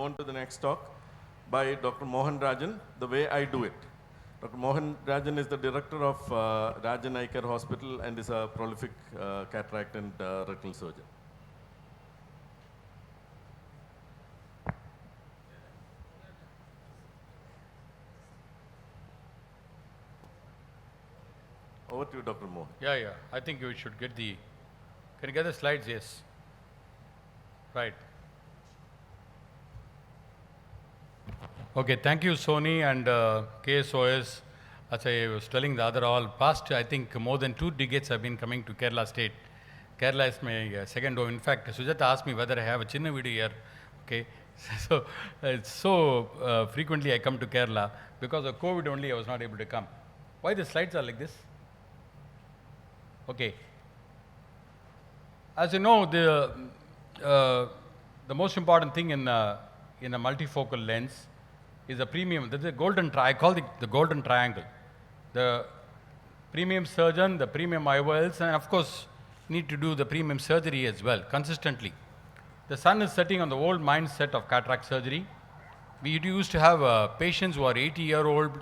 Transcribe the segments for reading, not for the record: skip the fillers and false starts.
On to the next talk by Dr. Mohan Rajan, The Way I Do It. Dr. Mohan Rajan is the director of Rajan Eye Care Hospital and is a prolific cataract and retinal surgeon. Over to you, Dr. Mohan. Yeah. I think you should get the. Can you get the slides? Yes. Right. Okay, thank you, Sony and KSOS. As I was telling the other all, past I think more than 2 decades I've been coming to Kerala State. Kerala is my second home. In fact, Sujata asked me whether I have a Chinna video here. Okay, so frequently I come to Kerala. Because of COVID only I was not able to come. Why the slides are like this? Okay. As you know, the most important thing in a multifocal lens is a premium. There's a golden I call it the golden triangle. The premium surgeon, the premium IOLs, and of course need to do the premium surgery as well consistently. The sun is setting on the old mindset of cataract surgery. We used to have patients who are 80-year-old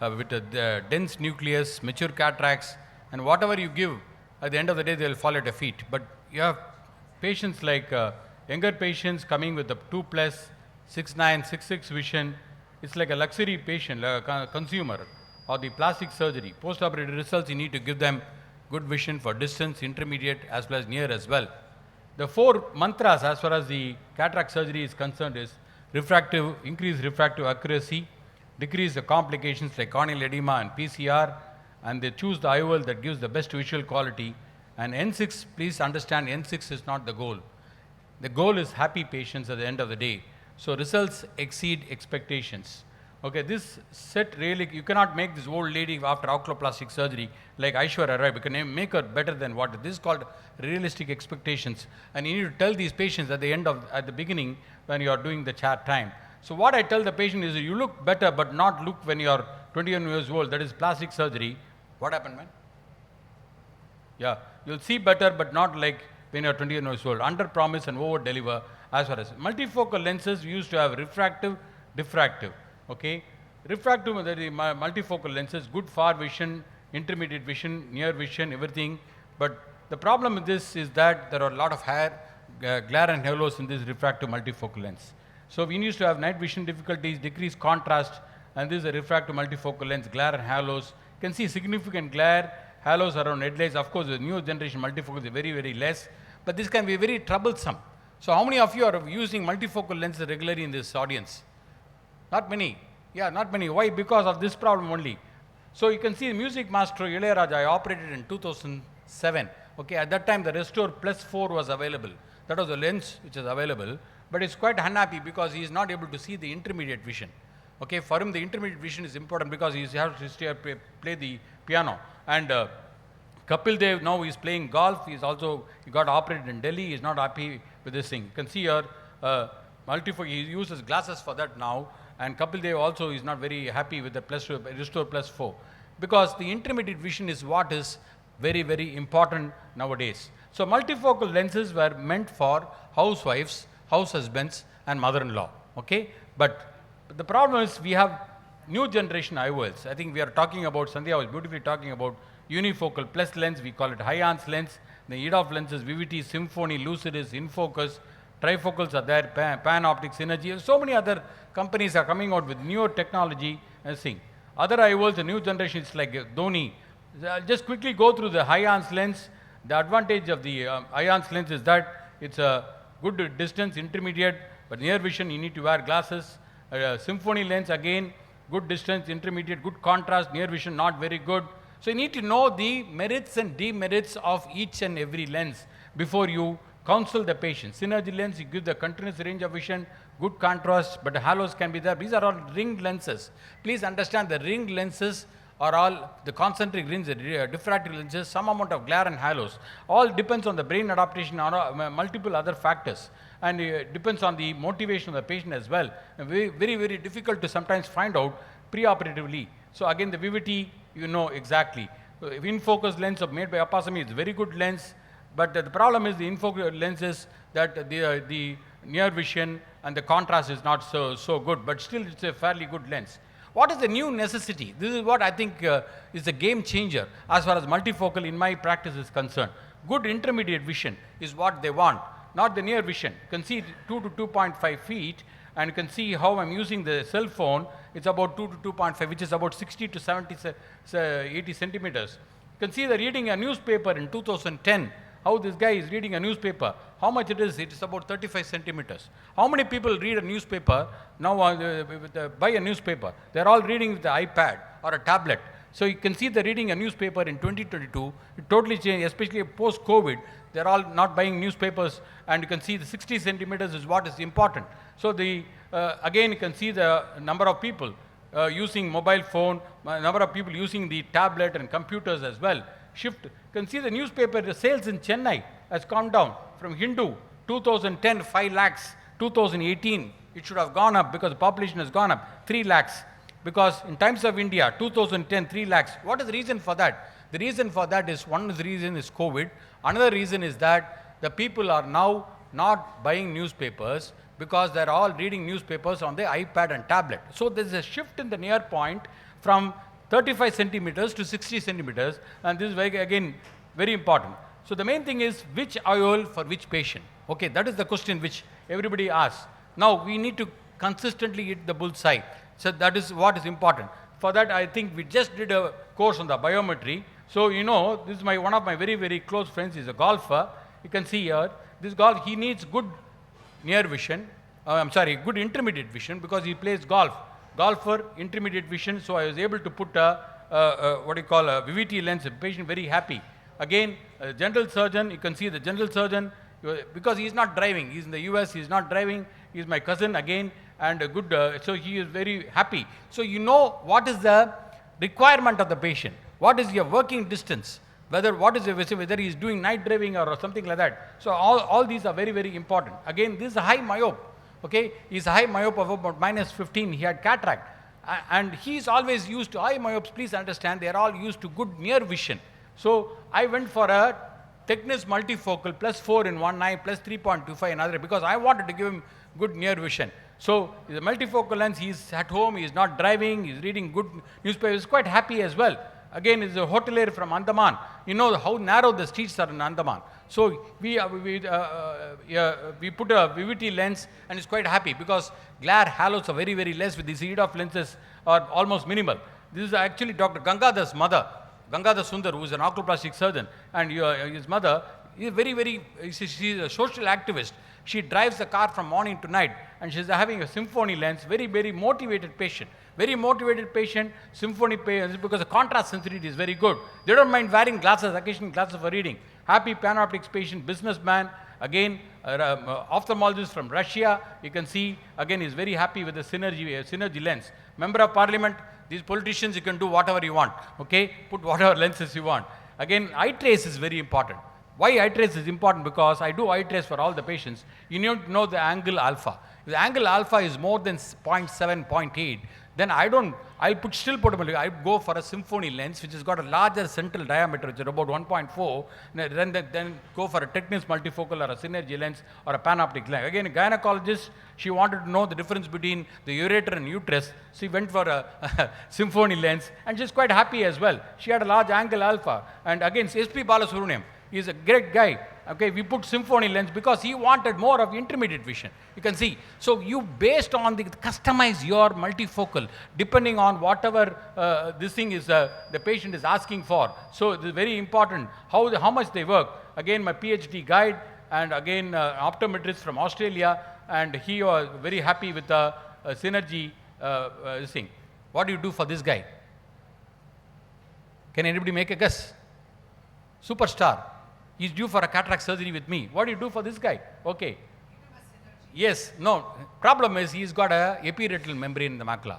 with a dense nucleus, mature cataracts, and whatever you give, at the end of the day, they'll fall at your feet. But you have patients like younger patients coming with the 2+, 6/9, 6/6 vision. It's like a luxury patient, like a consumer, or the plastic surgery. Post-operative results, you need to give them good vision for distance, intermediate, as well as near as well. The 4 mantras as far as the cataract surgery is concerned is refractive, increase refractive accuracy, decrease the complications like corneal edema and PCR, and they choose the IOL that gives the best visual quality. And N6, please understand, N6 is not the goal. The goal is happy patients at the end of the day. So results exceed expectations. Okay, this set really, you cannot make this old lady after oculoplastic surgery like Aishwarya Rai. We can make her better than what. This is called realistic expectations. And you need to tell these patients at the beginning when you are doing the chat time. So what I tell the patient is, you look better, but not look when you are 21 years old. That is plastic surgery. What happened, man? Yeah, you'll see better, but not like when you are 21 years old. Under promise and over deliver. As far as multifocal lenses, we used to have refractive, diffractive. Okay, refractive, multifocal lenses, good far vision, intermediate vision, near vision, everything. But the problem with this is that there are a lot of glare and halos in this refractive multifocal lens. So we used to have night vision difficulties, decreased contrast, and this is a refractive multifocal lens, glare and halos. You can see significant glare, halos around headlights. Of course, the new generation multifocals is very, very less, but this can be very troublesome. So how many of you are using multifocal lenses regularly in this audience? Not many. Yeah, not many. Why? Because of this problem only. So you can see the music master Ilayaraja, I operated in 2007. Okay, at that time the Restore Plus 4 was available. That was the lens which is available, but it's quite unhappy because he is not able to see the intermediate vision. Okay, for him the intermediate vision is important because he has to play the piano. And Kapil Dev now is playing golf. He got operated in Delhi. He is not happy with this thing. You can see here, he uses glasses for that now. And Kapil Dev also is not very happy with the Restore Plus 4. Because the intermediate vision is what is very, very important nowadays. So multifocal lenses were meant for housewives, house husbands, and mother-in-law. Okay? But the problem is we have new generation IOLs. I think we are talking about, Sandhya was beautifully talking about unifocal plus lens. We call it High-Ans lens. The EDOF lenses, Vivity, Symphony, Lucidus, Infocus, trifocals are there, Panoptic, Synergy. So many other companies are coming out with newer technology and thing. Other IOLs, the new generations like Dhoni. I'll just quickly go through the High-Ans lens. The advantage of the High-Ans lens is that it's a good distance, intermediate, but near vision you need to wear glasses. Symphony lens again, good distance, intermediate, good contrast, near vision not very good. So you need to know the merits and demerits of each and every lens before you counsel the patient. Synergy lens, you give the continuous range of vision, good contrast, but the halos can be there. These are all ringed lenses. Please understand the ringed lenses are all the concentric rings, the diffractive lenses, some amount of glare and halos. All depends on the brain adaptation or multiple other factors. And it depends on the motivation of the patient as well. Very, very, very difficult to sometimes find out preoperatively. So again, the Vivity, you know exactly. In-focus lens made by Apasamy is a very good lens. But the problem is the infocus lenses that the near vision and the contrast is not so good, but still it's a fairly good lens. What is the new necessity? This is what I think is a game changer as far as multifocal in my practice is concerned. Good intermediate vision is what they want, not the near vision. You can see 2 to 2.5 feet, and you can see how I'm using the cell phone. It's about 2 to 2.5, which is about 60 to 70, 80 centimeters. You can see the reading a newspaper in 2010, how this guy is reading a newspaper. How much it is? It is about 35 centimeters. How many people read a newspaper now buy a newspaper? They're all reading with the iPad or a tablet. So you can see the reading a newspaper in 2022, it totally changed, especially post-COVID. They're all not buying newspapers, and you can see the 60 centimeters is what is important. So again, you can see the number of people using mobile phone, number of people using the tablet and computers as well. Shift. You can see the newspaper, the sales in Chennai has come down from Hindu, 2010, 5 lakhs, 2018, it should have gone up because the population has gone up, 3 lakhs. Because in Times of India, 2010, 3 lakhs. What is the reason for that? The reason for that is, one of the reason is COVID. Another reason is that the people are now not buying newspapers because they're all reading newspapers on the iPad and tablet. So there's a shift in the near point from 35 centimeters to 60 centimeters, and this is again very important. So the main thing is which IOL for which patient. Okay, that is the question which everybody asks. Now we need to consistently hit the bullseye. So that is what is important. For that, I think we just did a course on the biometry. So you know, this is one of my very, very close friends. He's a golfer. You can see here, this golf, he needs good near vision. Good intermediate vision, because he plays golf. Golfer, intermediate vision. So I was able to put a VVT lens. The patient very happy. Again, general surgeon. You can see the general surgeon, because he's not driving. He's in the US. He's not driving. He's my cousin again, and a good. So he is very happy. So you know what is the requirement of the patient. What is your working distance? Whether he is doing night driving or something like that. So all these are very, very important. Again, this is a high myope. Okay, he's a high myope of about -15. He had cataract, and he's always used to high myopes. Please understand, they are all used to good near vision. So I went for a Technis multifocal +4 in one eye, +3.25 in another, because I wanted to give him good near vision. So the multifocal lens, he's at home, he's not driving, he's reading good newspaper, he's quite happy as well. Again, he's a hotelier from Andaman. You know how narrow the streets are in Andaman. So we put a VVT lens, and he's quite happy because glare halos are very, very less with these EDOF lenses are almost minimal. This is actually Dr. Gangadhar's mother, Gangadhar Sundar, who is an oculoplastic surgeon, and his mother is she's a social activist. She drives the car from morning to night, and she's having a Symphony lens, very, very motivated patient. Very motivated patient, Symphony patient, because the contrast sensitivity is very good. They don't mind wearing glasses, occasional glasses for reading. Happy panoptics patient, businessman, again, ophthalmologist from Russia. You can see, again, he's very happy with the synergy lens. Member of Parliament, these politicians, you can do whatever you want, okay? Put whatever lenses you want. Again, eye trace is very important. Why eye trace is important? Because I do eye trace for all the patients. You need to know the angle alpha. If the angle alpha is more than 0.7, 0.8, then I go for a Symphony lens, which has got a larger central diameter, which is about 1.4, then go for a Technis multifocal or a synergy lens or a panoptic lens. Again, a gynecologist, she wanted to know the difference between the ureter and uterus. She went for a Symphony lens, and she's quite happy as well. She had a large angle alpha. And again, SP Balasubramaniam, he's a great guy. Okay, we put Symphony lens because he wanted more of intermediate vision. You can see. So you, based on customize your multifocal depending on whatever this thing is the patient is asking for. So it is very important how much they work. Again, my PhD guide, and again optometrist from Australia, and he was very happy with the synergy this thing. What do you do for this guy? Can anybody make a guess? Superstar. He's due for a cataract surgery with me. What do you do for this guy? Okay. Yes, no. Problem is he's got a epiretinal membrane in the macula.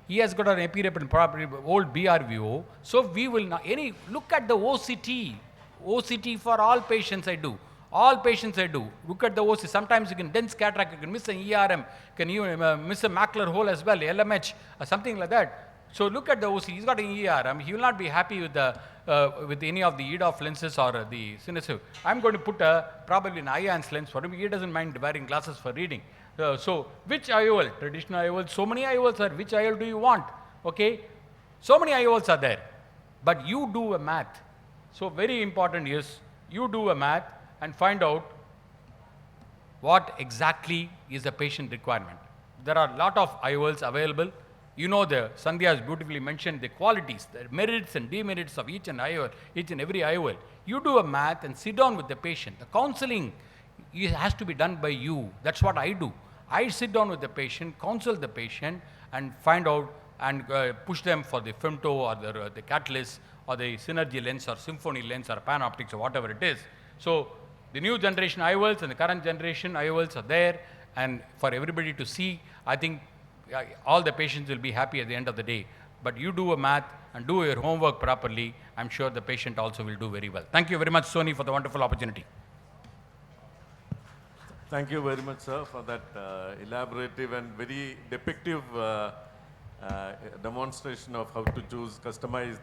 He has got an epiretinal property, old BRVO. So we will not, look at the OCT. OCT for all patients I do. All patients I do. Look at the OCT. Sometimes you can dense cataract, you can miss an ERM, can you miss a macular hole as well, LMH, or something like that. So look at the OCT. He's got an ERM. He will not be happy with any of the EDOF lenses or the Cinesive. I'm going to put probably an IANS lens for him. He doesn't mind wearing glasses for reading. So which IOL? Traditional IOL, so many IOLs are, which IOL do you want? Okay, so many IOLs are there, but you do a math. So very important is you do a math and find out what exactly is the patient requirement. There are a lot of IOLs available. You know, the Sandhya has beautifully mentioned the qualities, the merits and demerits of each and every IOL. You do a math and sit down with the patient. The counseling has to be done by you. That's what I do. I sit down with the patient, counsel the patient, and find out and push them for the Femto or the Catalyst or the Synergy lens or Symphony lens or PanOptix or whatever it is. So the new generation IOLs and the current generation IOLs are there, and for everybody to see, I think all the patients will be happy at the end of the day. But you do a math and do your homework properly, I'm sure the patient also will do very well. Thank you very much, Sony, for the wonderful opportunity. Thank you very much, sir, for that elaborative and very depictive demonstration of how to choose customized